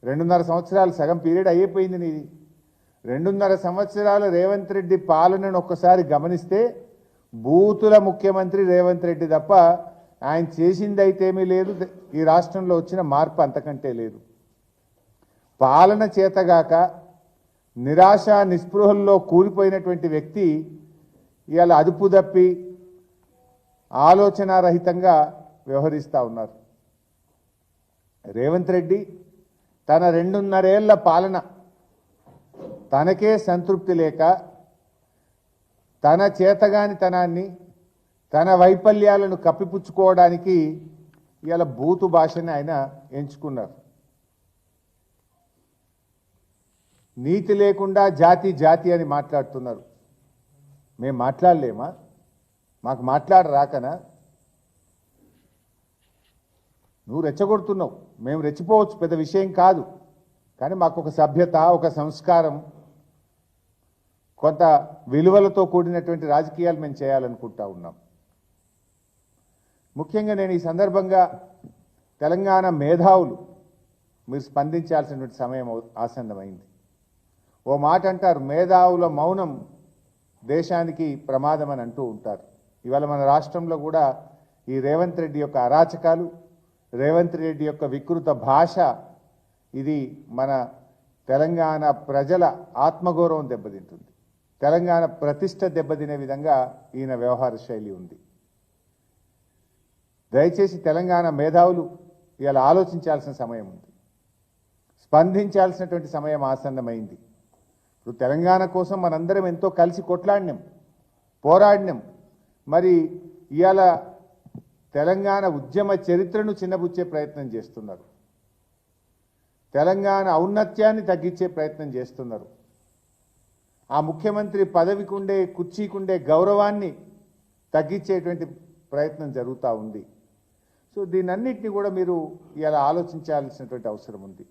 రెండున్నర సంవత్సరాలు సగం పీరియడ్ అయిపోయింది నీది. రెండున్నర సంవత్సరాల రేవంత్ రెడ్డి పాలనను ఒక్కసారి గమనిస్తే బూతుల ముఖ్యమంత్రి రేవంత్ రెడ్డి తప్ప ఆయన చేసింది అయితే ఏమీ లేదు. ఈ రాష్ట్రంలో వచ్చిన మార్పు అంతకంటే లేదు. పాలన చేతగాక నిరాశ నిస్పృహల్లో కూలిపోయినటువంటి వ్యక్తి ఇవాళ అదుపు తప్పి ఆలోచనారహితంగా వ్యవహరిస్తూ ఉన్నారు. రేవంత్ రెడ్డి తన 2.5 ఏళ్ల పాలన తనకే సంతృప్తి లేక తన చేతగానితనాన్ని తన వైఫల్యాలను కప్పిపుచ్చుకోవడానికి ఇవాళ బూతు భాషని ఆయన ఎంచుకున్నారు. నీతి లేకుండా జాతి జాతి అని మాట్లాడుతున్నారు. మేము మాట్లాడలేమా? మాకు మాట్లాడరాకనా? నువ్వు రెచ్చగొడుతున్నావు, మేము రెచ్చిపోవచ్చు, పెద్ద విషయం కాదు. కానీ మాకు ఒక సభ్యత, ఒక సంస్కారం, కొంత విలువలతో కూడినటువంటి రాజకీయాలు మేము చేయాలనుకుంటా ఉన్నాం. ముఖ్యంగా నేను ఈ సందర్భంగా తెలంగాణ మేధావులు మీరు స్పందించాల్సినటువంటి సమయం ఆసన్నమైంది. ఓ మాట అంటారు, మేధావుల మౌనం దేశానికి ప్రమాదం అని అంటూ ఉంటారు. ఇవాళ మన రాష్ట్రంలో కూడా ఈ రేవంత్ రెడ్డి యొక్క అరాచకాలు, రేవంత్ రెడ్డి యొక్క వికృత భాష ఇది మన తెలంగాణ ప్రజల ఆత్మగౌరవం దెబ్బతింటుంది. తెలంగాణ ప్రతిష్ట దెబ్బతినే విధంగా ఈయన వ్యవహార శైలి ఉంది. దయచేసి తెలంగాణ మేధావులు ఇలా ఆలోచించాల్సిన సమయం ఉంది, స్పందించాల్సినటువంటి సమయం ఆసన్నమైంది. ఇప్పుడు తెలంగాణ కోసం మనందరం ఎంతో కలిసి కొట్లాడినాం, పోరాడినాం. మరి ఇవాళ తెలంగాణ ఉద్యమ చరిత్రను చిన్నబుచ్చే ప్రయత్నం చేస్తున్నారు, తెలంగాణ ఔన్నత్యాన్ని తగ్గించే ప్రయత్నం చేస్తున్నారు. ఆ ముఖ్యమంత్రి పదవికి ఉండే, కుర్చీకుండే గౌరవాన్ని తగ్గించేటువంటి ప్రయత్నం జరుగుతూ ఉంది. సో దీనన్నిటిని కూడా మీరు ఇలా ఆలోచించాల్సినటువంటి అవసరం ఉంది.